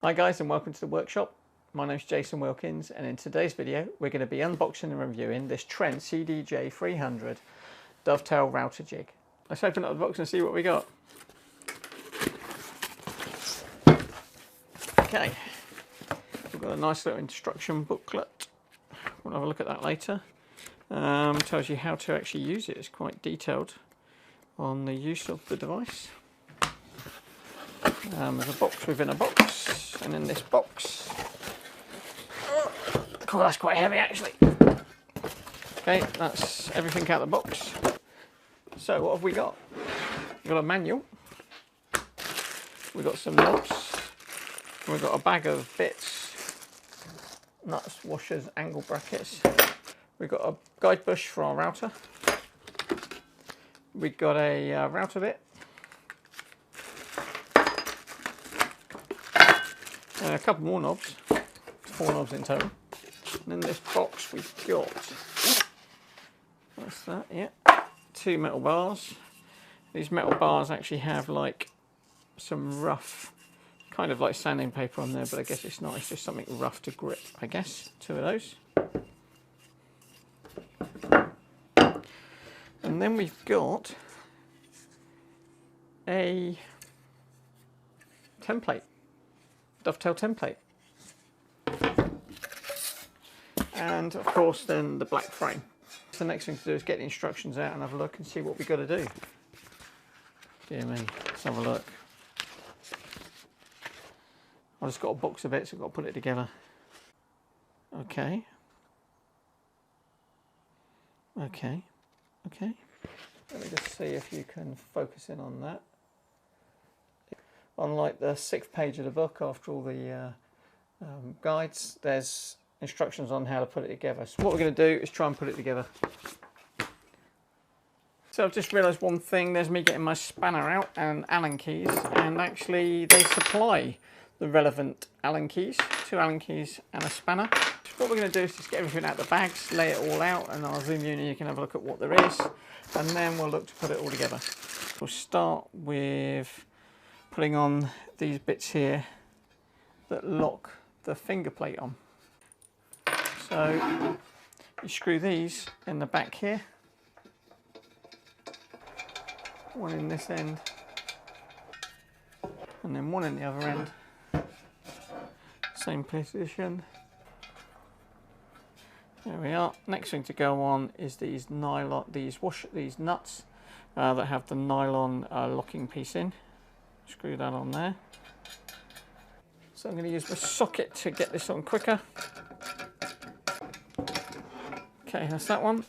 Hi guys, and welcome to the workshop. My name's Jason Wilkins, and in today's video we're going to be unboxing and reviewing this Trent CDJ300 Dovetail router jig. Let's open up the box and see what we got. Okay, we've got a nice little instruction booklet. We'll have a look at that later. Tells you how to actually use it. It's quite detailed on the use of the device. There's a box within a box, and in this box, oh, that's quite heavy actually. Okay, that's everything out of the box. So what have we got? We've got a manual, we've got some knobs, we've got a bag of bits, nuts, washers, angle brackets, we've got a guide bush for our router, we've got a router bit, a couple more knobs, 4 knobs in total. And in this box we've got, what's that? Yeah, 2 metal bars. These metal bars actually have like some rough, kind of like sanding paper on there, but I guess it's not, it's just something rough to grip, I guess. 2 of those. And then we've got a template. Dovetail template, and of course then the black frame. So the next thing to do is get the instructions out and have a look and see what we've got to do. Dear me, let's have a look. I've just got a box of it, so I've got to put it together. Okay. Let me just see if you can focus in on that. Unlike the 6th page of the book, after all the guides, there's instructions on how to put it together. So what we're going to do is try and put it together. So I've just realised one thing, there's me getting my spanner out and Allen keys, and actually they supply the relevant Allen keys, 2 Allen keys and a spanner. So what we're going to do is just get everything out of the bags, lay it all out, and I'll zoom you in and you can have a look at what there is, and then we'll look to put it all together. We'll start with putting on these bits here that lock the finger plate on. So you screw these in the back here, one in this end and then one in the other end, same position. There we are. Next thing to go on is these nylon, these nuts that have the nylon locking piece in. Screw that on there. So I'm going to use my socket to get this on quicker. Okay, that's that one.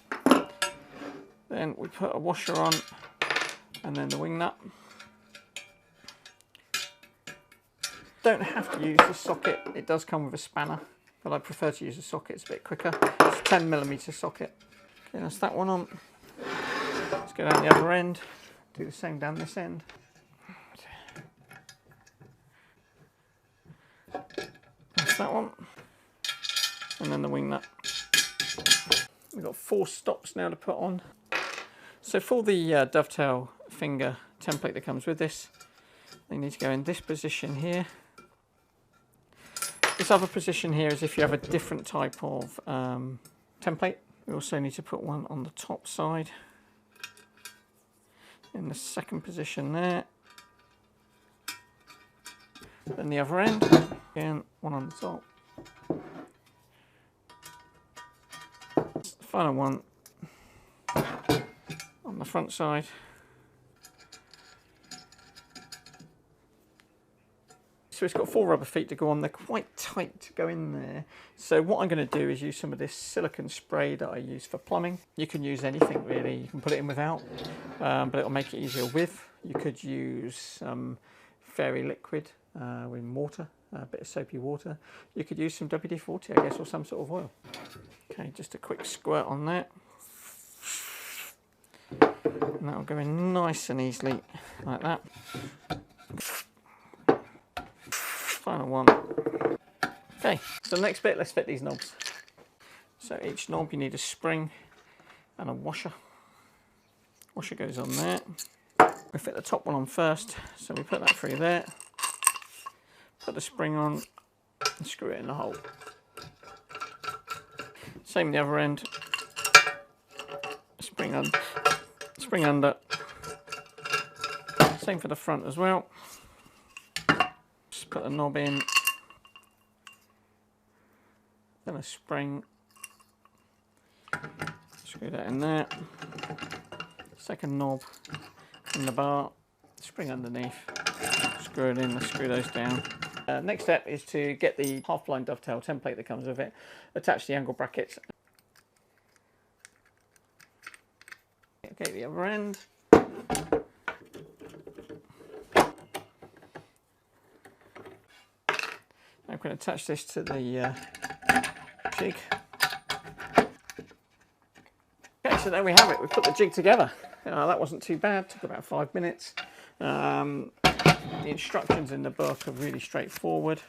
Then we put a washer on, and then the wing nut. Don't have to use the socket, it does come with a spanner, but I prefer to use a socket, it's a bit quicker. It's a 10mm socket. Okay, that's that one on. Let's go down the other end, do the same down this end. That's that one, and then the wing nut. We've got 4 stops now to put on. So for the dovetail finger template that comes with this, they need to go in this position here. This other position here is if you have a different type of template. We also need to put one on the top side, in the 2nd position there. Then the other end, again, one on the top. The final one on the front side. So it's got 4 rubber feet to go on. They're quite tight to go in there. So what I'm going to do is use some of this silicone spray that I use for plumbing. You can use anything really. You can put it in without, but it'll make it easier with. You could use some fairy liquid with water, a bit of soapy water. You could use some WD-40, I guess, or some sort of oil. Okay, just a quick squirt on that. And that'll go in nice and easily, like that. Final one. Okay, so the next bit, let's fit these knobs. So each knob you need a spring and a washer. Washer goes on there. We fit the top one on first, so we put that through there. put the spring on and screw it in the hole. Same the other end. Spring under. Same for the front as well. Just put the knob in. Then a spring. Screw that in there. Second knob in the bar. Spring underneath. Screw it in. Screw those down. Next step is to get the half-blind dovetail template that comes with it. Attach the angle brackets. Okay, the other end. I'm going to attach this to the jig. Okay, so there we have it. We put the jig together. That wasn't too bad. Took about 5 minutes. The instructions in the book are really straightforward.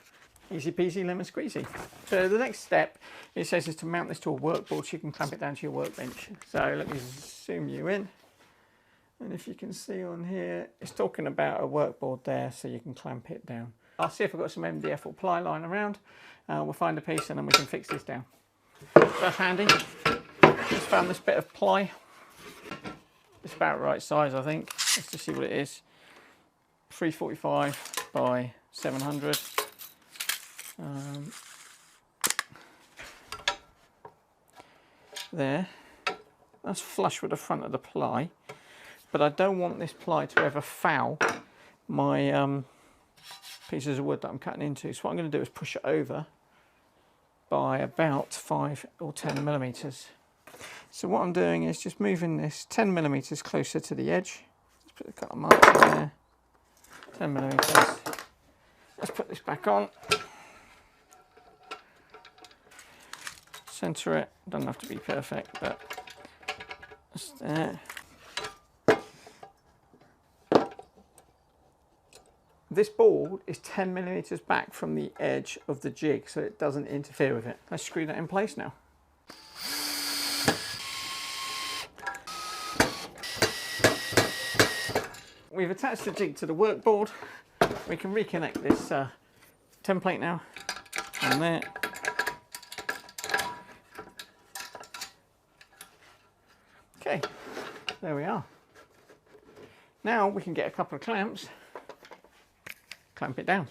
Easy peasy, lemon squeezy. So the next step, it says, is to mount this to a workboard so you can clamp it down to your workbench. So let me zoom you in. And if you can see on here, it's talking about a workboard there so you can clamp it down. I'll see if I've got some MDF or ply lying around. We'll find a piece and then we can fix this down. That's handy. Just found this bit of ply. It's about right size, I think. Let's just see what it is. 345 by 700. There. That's flush with the front of the ply. But I don't want this ply to ever foul my pieces of wood that I'm cutting into. So what I'm going to do is push it over by about 5 or 10 millimeters. So what I'm doing is just moving this 10 millimeters closer to the edge. Let's put a couple of marks in there. 10 millimeters. Let's put this back on. Center it. Doesn't have to be perfect, but just there. This board is 10 millimeters back from the edge of the jig, so it doesn't interfere with it. Let's screw that in place now. We've attached the jig to the workboard. We can reconnect this template now on there. Okay, there we are. Now we can get a couple of clamps, clamp it down.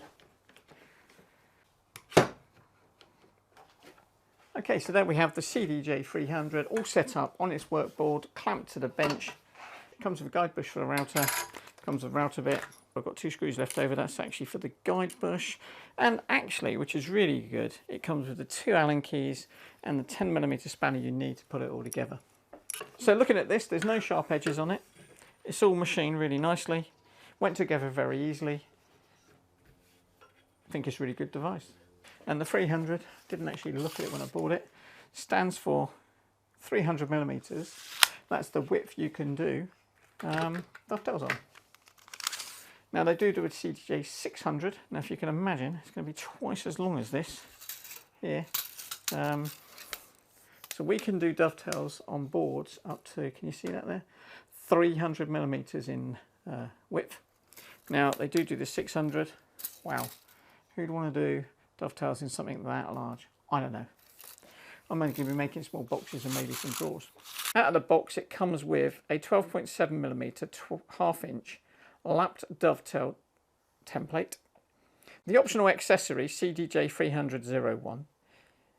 Okay, so there we have the CDJ300 all set up on its workboard, clamped to the bench. It comes with a guide bush for the router, comes with a router bit. I've got 2 screws left over, that's actually for the guide bush. And actually, which is really good, it comes with the 2 Allen keys and the 10mm spanner you need to put it all together. So looking at this, there's no sharp edges on it. It's all machined really nicely. Went together very easily. I think it's a really good device. And the 300, didn't actually look at it when I bought it, stands for 300mm. That's the width you can do dovetails on. Now they do a CDJ300. Now if you can imagine, it's going to be twice as long as this here. So we can do dovetails on boards up to, can you see that there? 300mm in width. Now they do the 600. Wow, who'd want to do dovetails in something that large? I don't know. I'm only going to be making small boxes and maybe some drawers. Out of the box it comes with a 12.7mm 1/2 inch lapped dovetail template. The optional accessory CDJ300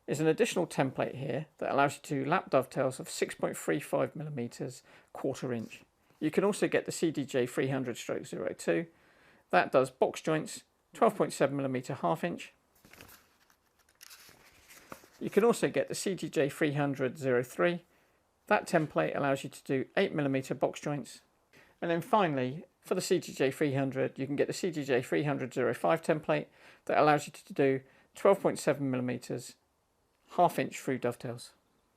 is an additional template here that allows you to lap dovetails of 6.35mm 1/4 inch. You can also get the CDJ300/02. That does box joints 12.7mm 1/2 inch. You can also get the CDJ300 That template allows you to do 8mm box joints. And then finally, for the CDJ300, you can get the CDJ300 template that allows you to do 12.7mm 1/2 inch through dovetails.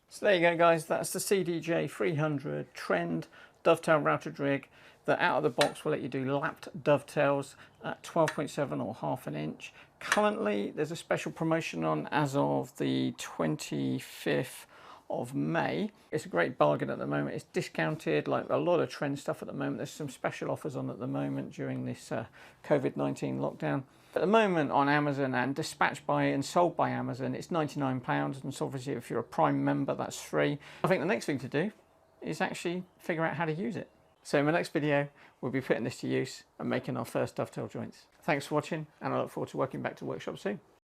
So there you go guys, that's the CDJ300 Trend Dovetail Routed Rig that out of the box will let you do lapped dovetails at 12.7 or 1/2 inch. Currently there's a special promotion on as of the 25th of May. It's a great bargain at the moment. It's discounted like a lot of Trend stuff at the moment. There's some special offers on at the moment during this COVID-19 lockdown. At the moment on Amazon and dispatched by and sold by Amazon, it's £99, and so obviously if you're a Prime member, that's free. I think the next thing to do is actually figure out how to use it. So in my next video, we'll be putting this to use and making our first dovetail joints. Thanks for watching, and I look forward to working back to workshop soon.